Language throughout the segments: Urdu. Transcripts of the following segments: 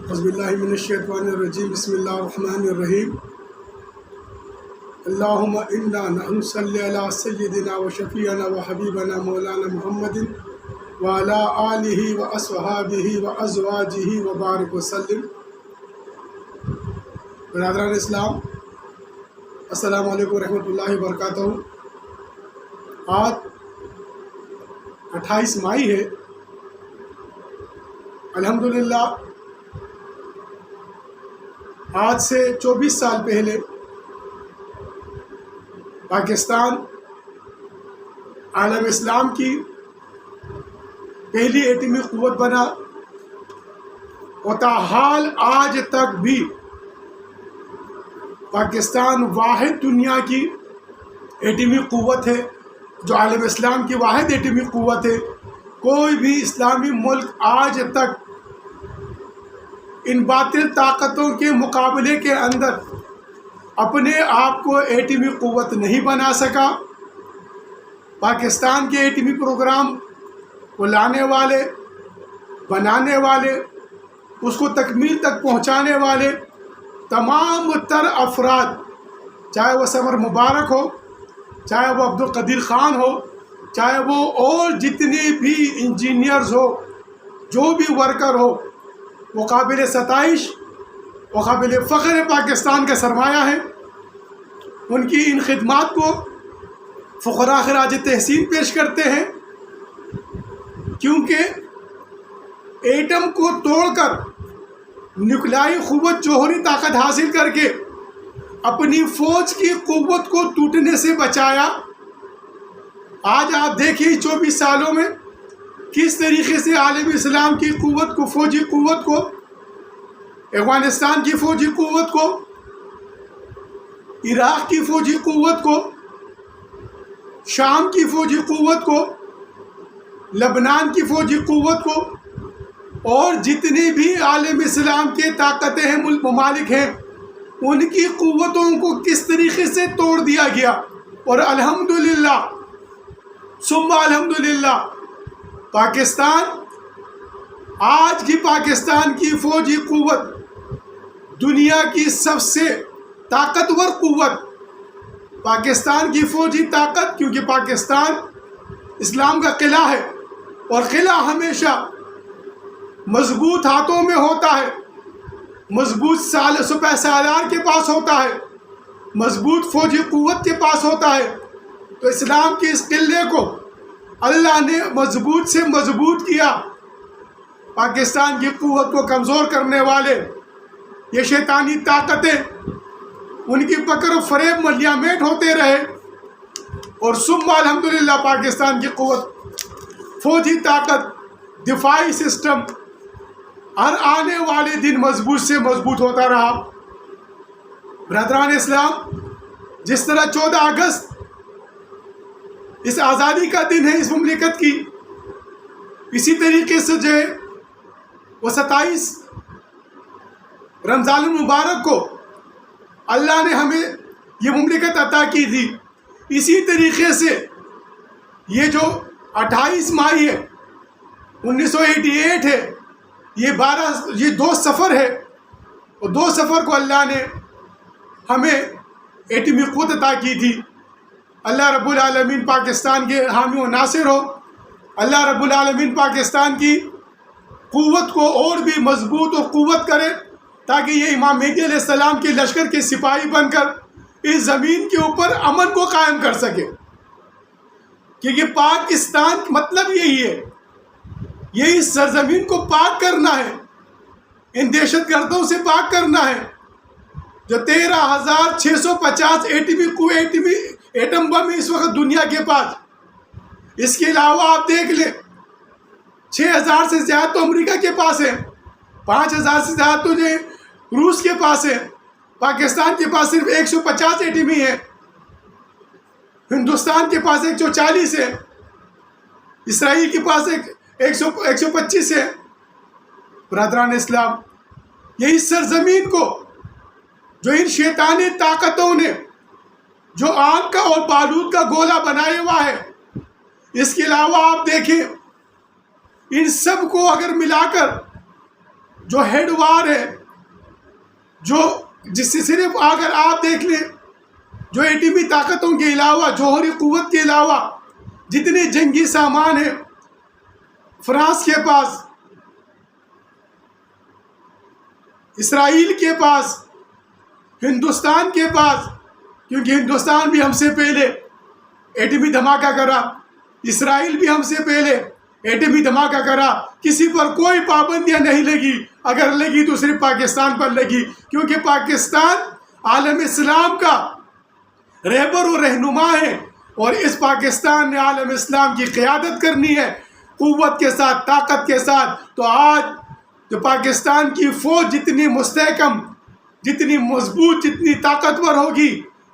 اعوذ باللہ من الشیطان الرجیم بسم اللہ الرحمن الرحیم اللہم انا نصلی علی سیدنا و شفیعنا و حبیبنا مولانا محمد وعلی آلہ و اصحابہ و ازواجہ و بارک وسلم۔ برادران اسلام، السلام علیکم ورحمۃ اللہ وبرکاتہ۔ آج 28 مئی ہے۔ الحمدللہ آج سے 24 سال پہلے پاکستان عالم اسلام کی پہلی ایٹمی قوت بنا، اور تاحال آج تک بھی پاکستان واحد دنیا کی ایٹمی قوت ہے، جو عالم اسلام کی واحد ایٹمی قوت ہے۔ کوئی بھی اسلامی ملک آج تک ان باطل طاقتوں کے مقابلے کے اندر اپنے آپ کو ایٹمی قوت نہیں بنا سکا۔ پاکستان کے ایٹمی پروگرام کو لانے والے، بنانے والے، اس کو تکمیل تک پہنچانے والے تمام تر افراد، چاہے وہ سمر مبارک ہو، چاہے وہ عبدالقدیر خان ہو، چاہے وہ اور جتنے بھی انجینئرز ہو، جو بھی ورکر ہو، وہ قابل ستائش و قابل فخر پاکستان کا سرمایہ ہے۔ ان کی ان خدمات کو فقراء خراج تحسین پیش کرتے ہیں، کیونکہ ایٹم کو توڑ کر نیوکلیائی قوت جوہری طاقت حاصل کر کے اپنی فوج کی قوت کو ٹوٹنے سے بچایا۔ آج آپ دیکھیے 24 سالوں میں کس طریقے سے عالم اسلام کی قوت کو، فوجی قوت کو، افغانستان کی فوجی قوت کو، عراق کی فوجی قوت کو، شام کی فوجی قوت کو، لبنان کی فوجی قوت کو، اور جتنی بھی عالم اسلام کے طاقتیں ہیں، ممالک ہیں، ان کی قوتوں کو کس طریقے سے توڑ دیا گیا۔ اور الحمدللہ ثم الحمدللہ پاکستان، آج کی پاکستان کی فوجی قوت دنیا کی سب سے طاقتور قوت، پاکستان کی فوجی طاقت، کیونکہ پاکستان اسلام کا قلعہ ہے، اور قلعہ ہمیشہ مضبوط ہاتھوں میں ہوتا ہے، مضبوط سپہ سالار کے پاس ہوتا ہے، مضبوط فوجی قوت کے پاس ہوتا ہے۔ تو اسلام کے اس قلعے کو اللہ نے مضبوط سے مضبوط کیا۔ پاکستان کی قوت کو کمزور کرنے والے یہ شیطانی طاقتیں، ان کی پکڑ و فریب ملیامت ہوتے رہے، اور ثم الحمدللہ پاکستان کی قوت، فوجی طاقت، دفاعی سسٹم ہر آنے والے دن مضبوط سے مضبوط ہوتا رہا۔ برادران اسلام، جس طرح 14 اگست اس آزادی کا دن ہے اس مملکت کی، اسی طریقے سے جو ہے وہ 27 رمضان المبارک کو اللہ نے ہمیں یہ مملکت عطا کی تھی۔ اسی طریقے سے یہ جو 28 مئی ہے 1988 ہے، یہ 2 سفر ہے، اور 2 سفر کو اللہ نے ہمیں ایٹمی قوت عطا کی تھی۔ اللہ رب العالمین پاکستان کے حامی و ناصر ہو۔ اللہ رب العالمین پاکستان کی قوت کو اور بھی مضبوط و قوت کرے، تاکہ یہ امام مہدی علیہ السلام کے لشکر کے سپاہی بن کر اس زمین کے اوپر امن کو قائم کر سکے۔ کیونکہ پاکستان مطلب یہی ہے، یہی سرزمین کو پاک کرنا ہے، ان دہشت گردوں سے پاک کرنا ہے۔ جو 13,650 ایٹم بم اس وقت دنیا کے پاس، اس کے علاوہ آپ دیکھ لیں 6,000 سے زیادہ تو امریکہ کے پاس ہے، 5,000 سے زیادہ تو جو روس کے پاس ہے۔ پاکستان کے پاس صرف 150 ایٹمی ہے، ہندوستان کے پاس 140 ہے، اسرائیل کے پاس 125 ہے۔ برادران اسلام، یہی سرزمین کو جو ان شیطانی طاقتوں نے جو آگ کا اور بارود کا گولہ بنایا ہوا ہے، اس کے علاوہ آپ دیکھیں ان سب کو اگر ملا کر جو ہیڈ وار ہے، جو جس سے صرف اگر آپ دیکھ لیں جو ایٹمی طاقتوں کے علاوہ، جوہری قوت کے علاوہ جتنے جنگی سامان ہیں فرانس کے پاس، اسرائیل کے پاس، ہندوستان کے پاس، کیونکہ ہندوستان بھی ہم سے پہلے ایٹمی دھماکہ کرا، اسرائیل بھی ہم سے پہلے ایٹمی دھماکہ کرا، کسی پر کوئی پابندیاں نہیں لگی، اگر لگی تو صرف پاکستان پر لگی، کیونکہ پاکستان عالم اسلام کا رہبر و رہنما ہے، اور اس پاکستان نے عالم اسلام کی قیادت کرنی ہے قوت کے ساتھ، طاقت کے ساتھ۔ تو آج جو پاکستان کی فوج جتنی مستحکم، جتنی مضبوط، جتنی طاقتور ہوگی،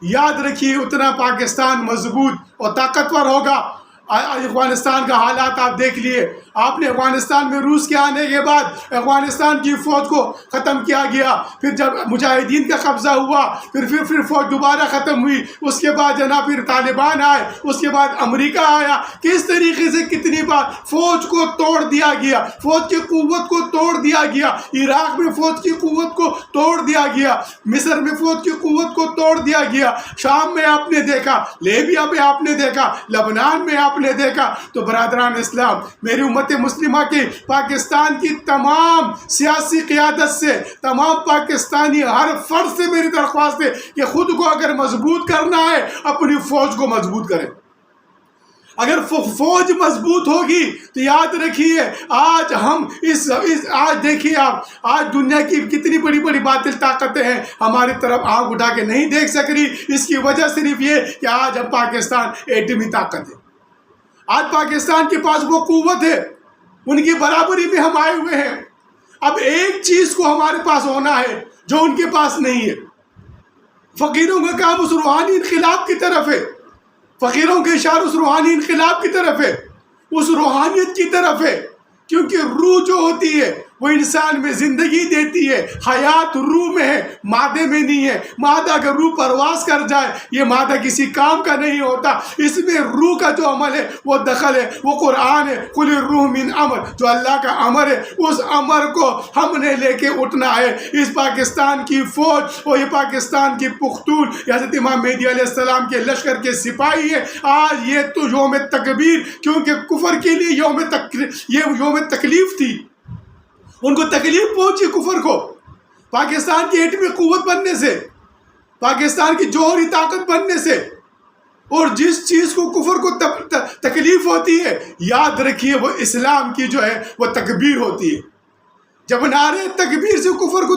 یاد رکھیے اتنا پاکستان مضبوط اور طاقتور ہوگا۔ افغانستان کا حالات آپ دیکھ لیے، آپ نے افغانستان میں روس کے آنے کے بعد افغانستان کی فوج کو ختم کیا گیا، پھر جب مجاہدین کا قبضہ ہوا پھر فوج دوبارہ ختم ہوئی، اس کے بعد جناب پھر طالبان آئے، اس کے بعد امریکہ آیا، کس طریقے سے کتنی بار فوج کو توڑ دیا گیا، فوج کی قوت کو توڑ دیا گیا، عراق میں فوج کی قوت کو توڑ دیا گیا، مصر میں فوج کی قوت کو توڑ دیا گیا، شام میں آپ نے دیکھا، لیبیا میں آپ نے دیکھا، لبنان میں آپ نے دیکھا۔ تو برادران اسلام، میری امت مسلمہ کی پاکستان کی تمام سیاسی قیادت سے، تمام پاکستانی ہر فرد سے میری درخواست ہے کہ خود کو اگر مضبوط کرنا ہے اپنی فوج کو مضبوط کریں۔ اگر فوج مضبوط ہوگی تو یاد رکھیے آج ہم آج دیکھیے آپ، آج دنیا کی کتنی بڑی بڑی باطل طاقتیں ہیں، ہماری طرف آنکھ اٹھا کے نہیں دیکھ سک رہی، اس کی وجہ صرف یہ کہ آج ہم پاکستان ایٹمی طاقت ہے، آج پاکستان کے پاس وہ قوت ہے، ان کی برابری میں ہم آئے ہوئے ہیں۔ اب ایک چیز کو ہمارے پاس ہونا ہے جو ان کے پاس نہیں ہے، فقیروں کا کام اس روحانی انقلاب کی طرف ہے، فقیروں کے اشارہ اس روحانی انقلاب کی طرف ہے، اس روحانیت کی طرف ہے، کیونکہ روح جو ہوتی ہے وہ انسان میں زندگی دیتی ہے، حیات روح میں ہے، مادے میں نہیں ہے۔ مادہ اگر روح پرواز کر جائے یہ مادہ کسی کام کا نہیں ہوتا، اس میں روح کا جو عمل ہے وہ دخل ہے، وہ قرآن ہے، قل الروح من امر، جو اللہ کا امر ہے اس امر کو ہم نے لے کے اٹھنا ہے۔ اس پاکستان کی فوج اور یہ پاکستان کی پختون حضرت امام مہدی علیہ السلام کے لشکر کے سپاہی ہے۔ آج یہ تو یوم تکبیر، کیونکہ کفر کے لیے یہ یوم تکلیف تھی، ان کو تکلیف پہنچی کفر کو پاکستان کی ایٹمی قوت بننے سے، پاکستان کی جوہری طاقت بننے سے، اور جس چیز کو کفر کو تکلیف ہوتی ہے یاد رکھیے وہ اسلام کی جو ہے وہ تکبیر ہوتی ہے۔ جب نعرے تکبیر سے کفر کو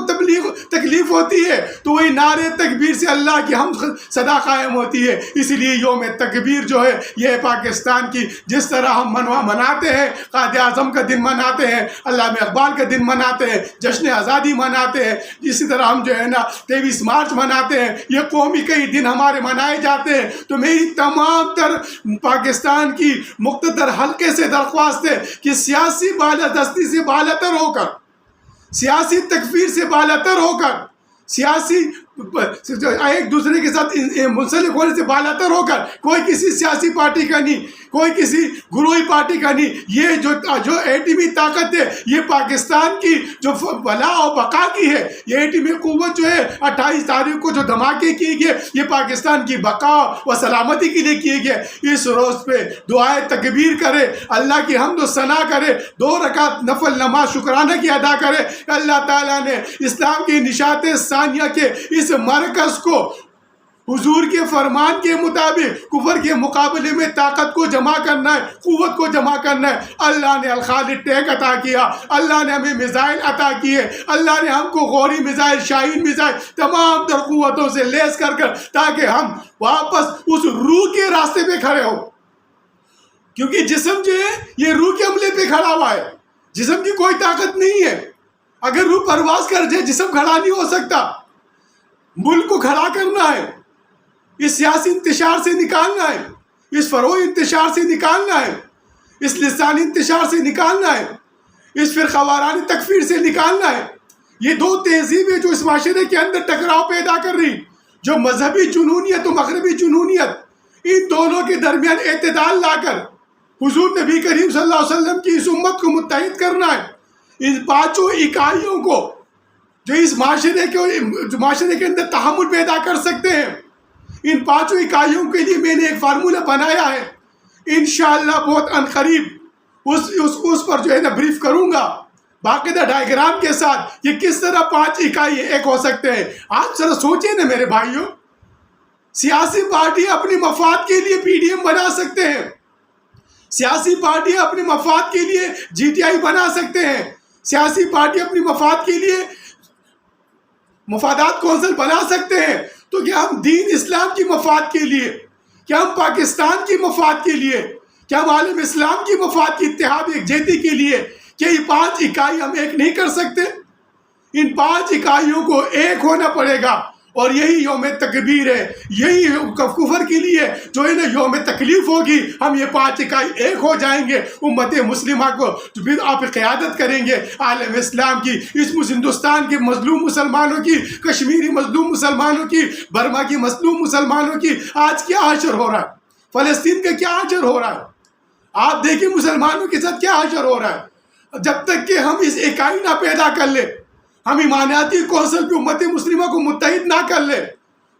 تکلیف ہوتی ہے تو وہی نعرے تکبیر سے اللہ کی حمد صدا قائم ہوتی ہے۔ اس لیے یوم تکبیر جو ہے یہ پاکستان کی، جس طرح ہم مناتے ہیں، قائد اعظم کا دن مناتے ہیں، علامہ اقبال کا دن مناتے ہیں، جشن آزادی مناتے ہیں، اسی طرح ہم جو ہے نا 23 مارچ مناتے ہیں، یہ قومی کئی دن ہمارے منائے جاتے ہیں۔ تو میری تمام تر پاکستان کی مقتدر حلقے سے درخواست ہے کہ سیاسی بالادستی سے بالاتر ہو کر، سیاسی تکفیر سے بالاتر ہو کر، سیاسی ایک دوسرے کے ساتھ منسلک ہونے سے بالاتر ہو کر، کوئی کسی سیاسی پارٹی کا نہیں، کوئی کسی گروہی پارٹی کا نہیں، یہ جو ایٹمی طاقت ہے یہ پاکستان کی جو بلا و بقا کی ہے، یہ ایٹمی قوت جو ہے 28 تاریخ کو جو دھماکے کیے گئے یہ پاکستان کی بقا و سلامتی کے لیے کیے گئے۔ اس روز پہ دعائے تکبیر کرے، اللہ کی حمد و ثنا کرے، 2 رکعت نفل نماز شکرانہ کی ادا کرے۔ اللہ تعالیٰ نے اسلام کی نشاط ثانیہ کے اس مرکز کو حضور کے فرمان کے مطابق کفر کے مقابلے میں طاقت کو جمع کرنا ہے، قوت کو جمع کرنا ہے۔ اللہ نے الخالد ٹینک عطا کیا، اللہ نے ہمیں میزائل عطا کیے، اللہ نے ہم کو غوری میزائل، شاہین میزائل تمام تر قوتوں سے لیس کر تاکہ ہم واپس اس روح کے راستے پہ کھڑے ہو، کیونکہ جسم جو ہے یہ روح کے عملے پہ کھڑا ہوا ہے، جسم کی کوئی طاقت نہیں ہے۔ اگر روح پرواز کر جائے جسم کھڑا نہیں ہو سکتا۔ ملک کو کھڑا کرنا ہے، اس سیاسی انتشار سے نکالنا ہے، اس فروعی انتشار سے نکالنا ہے، اس لسانی انتشار سے نکالنا ہے، اس فرقہ وارانہ تکفیر سے نکالنا ہے۔ یہ 2 تہذیبیں جو اس معاشرے کے اندر ٹکراؤ پیدا کر رہی، جو مذہبی جنونیت و مغربی جنونیت، ان دونوں کے درمیان اعتدال لا کر حضور نبی کریم صلی اللہ علیہ وسلم کی اس امت کو متحد کرنا ہے۔ ان پانچوں اکائیوں کو جو اس معاشرے کے اندر تحمل پیدا کر سکتے ہیں، ان پانچوں اکائیوں کے لیے میں نے ایک فارمولہ بنایا ہے. انشاءاللہ بہت عنقریب اس پر جو ہے نا بریف کروں گا باقاعدہ ڈائیگرام کے ساتھ، یہ کس طرح 5 اکائی ایک ہو سکتے ہیں. آپ ذرا سوچیں نا میرے بھائیوں، سیاسی پارٹی اپنی مفاد کے لیے پی ڈی ایم بنا سکتے ہیں، سیاسی پارٹی اپنے مفاد کے لیے جی ٹی آئی بنا سکتے ہیں، سیاسی پارٹی اپنی مفاد کے لیے مفادات کونسل بنا سکتے ہیں. تو کیا ہم دین اسلام کی مفاد کے لیے، کیا ہم پاکستان کی مفاد کے لیے، کیا ہم عالم اسلام کی مفاد کی اتحاد یکجہتی کے لیے کہ یہ 5 اکائی ہم ایک نہیں کر سکتے؟ ان 5 اکائیوں کو ایک ہونا پڑے گا، اور یہی یوم تکبیر ہے، یہی کفر کے لیے جو ہے نا یوم تکلیف ہوگی. ہم یہ 5 اکائی ایک ہو جائیں گے، امت مسلمہ کو پھر آپ قیادت کریں گے عالم اسلام کی، اس ہندوستان کے مظلوم مسلمانوں کی، کشمیری مظلوم مسلمانوں کی، برما کی مظلوم مسلمانوں کی. آج کیا حشر ہو رہا ہے، فلسطین کا کیا حشر ہو رہا ہے، آپ دیکھیں مسلمانوں کے ساتھ کیا حشر ہو رہا ہے. جب تک کہ ہم اس اکائی نہ پیدا کر لیں، ہم ایمانیاتی کونسل پہ امت مسلمہ کو متحد نہ کر لیں،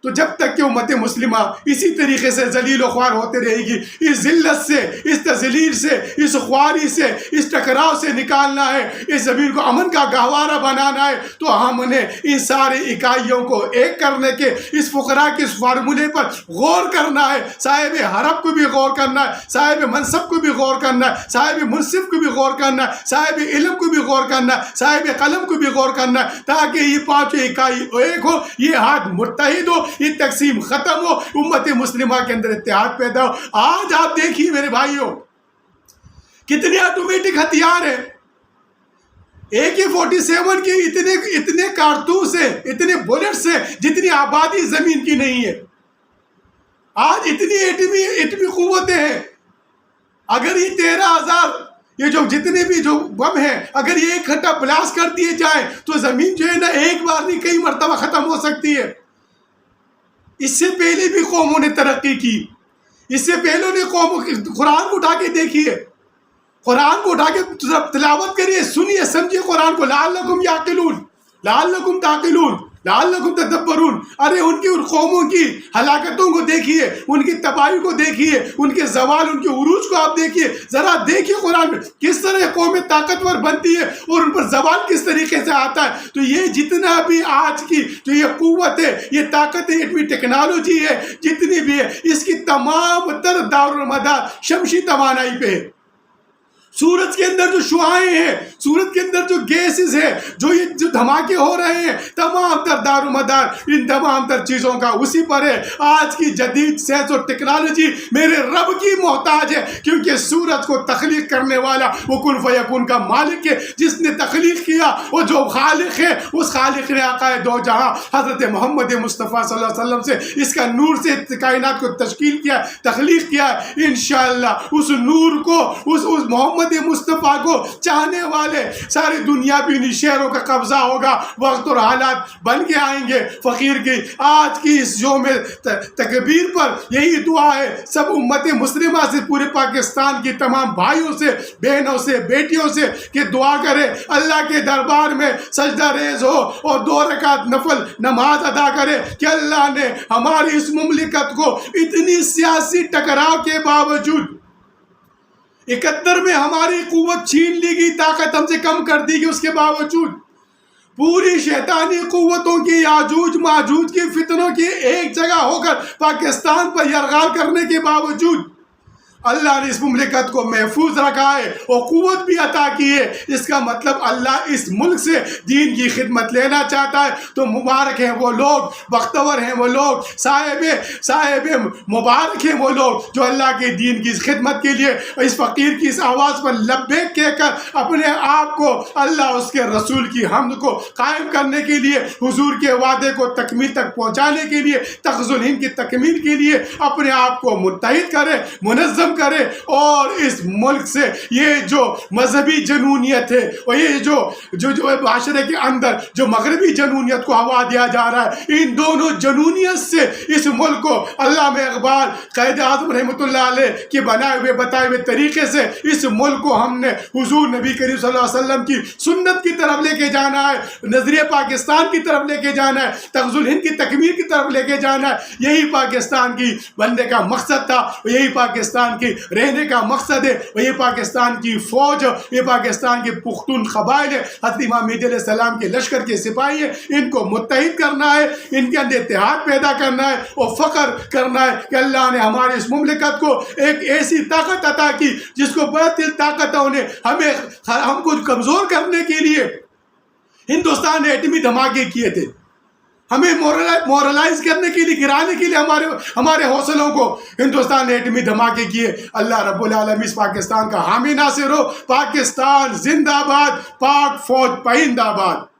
تو جب تک کہ امت مسلمہ اسی طریقے سے ذلیل و خوار ہوتے رہے گی. اس ذلت سے، اس تذلیل سے، اس خواری سے، اس ٹکراؤ سے نکالنا ہے، اس زمین کو امن کا گہوارہ بنانا ہے. تو ہم نے ان سارے اکائیوں کو ایک کرنے کے اس فقراء کے اس فارمولے پر غور کرنا ہے. صاحب حرب کو بھی غور کرنا ہے، صاحب منصب کو بھی غور کرنا ہے، صاحب منصف کو بھی غور کرنا ہے، صاحب علم کو بھی غور کرنا ہے، صاحب قلم کو بھی غور کرنا ہے، تاکہ یہ 5 اکائی ایک ہو، یہ ہاتھ متحد ہو، یہ تقسیم ختم ہو، امت مسلمہ کے اندر اتحاد پیدا ہو. آج آپ دیکھیے میرے بھائیوں، کتنے آٹومیٹک ہتھیار ہیں، AK-47 کے اتنے کارتوس ہیں، اتنے بلٹس ہیں جتنی آبادی زمین کی نہیں ہے. آج اتنی ایٹمی قوتیں ہیں. اگر یہ 13,000 یہ جو جتنے بھی جو بم ہیں، اگر یہ ایک گھنٹہ بلاسٹ کر دیے جائیں تو زمین جو ہے نا ایک بار نہیں کئی مرتبہ ختم ہو سکتی ہے. اس سے پہلے بھی قوموں نے ترقی کی، اس سے پہلے نے قرآن کو اٹھا کے دیکھیے، قرآن کو اٹھا کے تلاوت کریے، سنیے، سمجھیے قرآن کو. لعلکم یعقلون، لعلکم تعقلون، لعلکم تدبرون. ارے ان قوموں کی ہلاکتوں کو دیکھیے، ان کی تباہی کو دیکھیے، ان کے زوال، ان کے عروج کو آپ دیکھیے. ذرا دیکھیے قرآن میں کس طرح قومیں طاقتور بنتی ہے اور ان پر زوال کس طریقے سے آتا ہے. تو یہ جتنا بھی آج کی جو یہ قوت ہے، یہ طاقت ہے، ایٹمی ٹیکنالوجی ہے، جتنی بھی ہے، اس کی تمام تر دارالمدار شمسی توانائی پہ ہے. سورج کے اندر جو شعاعیں ہیں، سورج کے اندر جو گیسز ہیں، جو دھماکے ہو رہے ہیں، تمام تر دار و مدار ان تمام تر چیزوں کا اسی پر ہے. آج کی جدید سائنس اور ٹیکنالوجی میرے رب کی محتاج ہے، کیونکہ سورج کو تخلیق کرنے والا وہ کن فیکون کا مالک ہے، جس نے تخلیق کیا. وہ جو خالق ہے، اس خالق نے آقا دو جہاں حضرت محمد مصطفیٰ صلی اللہ علیہ وسلم سے اس کا نور سے کائنات کو تشکیل کیا، تخلیق کیا. انشاءاللہ اس نور کو، اس محمد مصطفیٰ کو چاہنے والے ساری دنیا بھی انہی شہروں کا قبضہ ہوگا. وقت اور حالات بن کے آئیں گے. فقیر کی آج کی اس یوم تکبیر پر یہی دعا ہے سب امت مسلمہ سے، پورے پاکستان کی تمام بھائیوں سے، بہنوں سے، بیٹیوں سے کہ دعا کرے، اللہ کے دربار میں سجدہ ریز ہو اور 2 رکعت نفل نماز ادا کرے کہ اللہ نے ہماری اس مملکت کو اتنی سیاسی ٹکراؤ کے باوجود 71 میں ہماری قوت چھین لی گئی، طاقت ہم سے کم کر دی گئی، اس کے باوجود پوری شیطانی قوتوں کی، یاجوج ماجوج کی فتنوں کی ایک جگہ ہو کر پاکستان پر یرغمال کرنے کے باوجود اللہ نے اس مملکت کو محفوظ رکھا ہے اور قوت بھی عطا کی ہے. اس کا مطلب اللہ اس ملک سے دین کی خدمت لینا چاہتا ہے. تو مبارک ہیں وہ لوگ، بختور ہیں وہ لوگ، صاحب مبارک ہیں وہ لوگ جو اللہ کے دین کی خدمت کے لیے اس فقیر کی اس آواز پر لبیک کہہ کر اپنے آپ کو اللہ اس کے رسول کی حمد کو قائم کرنے کے لیے، حضور کے وعدے کو تکمیل تک پہنچانے کے لیے، تخذ الہند کی تکمیل کے لیے اپنے آپ کو متحد کرے، منظم کرے اور اس ملک سے یہ جو مذہبی جنونیت ہے اور یہ جو معاشرے کے اندر جو مغربی جنونیت کو ہوا دیا جا رہا ہے، ان دونوں جنونیت سے اس ملک کو علامہ اقبال قائد اعظم رحمۃ اللہ علیہ کے بتائے ہوئے طریقے سے اس ملک کو ہم نے حضور نبی کریم صلی اللہ علیہ وسلم کی سنت کی طرف لے کے جانا ہے، نظریہ پاکستان کی طرف لے کے جانا ہے، تغز الہند کی تکمیل کی طرف لے کے جانا ہے۔ یہی پاکستان کی بننے کا مقصد تھا، یہی پاکستان کی رہنے کا مقصد ہے، یہ پاکستان کی فوج، یہ پاکستان کے پختون قبائل ہے، حضرت امام مہدی علیہ السلام کے لشکر کے سپاہی ہے، ان کو متحد کرنا ہے، ان کے اندر اتحاد پیدا کرنا ہے اور فخر کرنا ہے کہ اللہ نے ہمارے اس مملکت کو ایک ایسی طاقت عطا کی جس کو باطل طاقتوں نے ہم کو کمزور کرنے کے لیے ہندوستان نے ایٹمی دھماکے کیے تھے، ہمیں مورلائز کرنے کے لیے، گرانے کے لیے ہمارے حوصلوں کو ہندوستان نے ایٹمی دھماکے کیے۔ اللہ رب العالمین اس پاکستان کا حامی ناصر ہو۔ پاکستان زندہ باد، پاک فوج پائندہ باد۔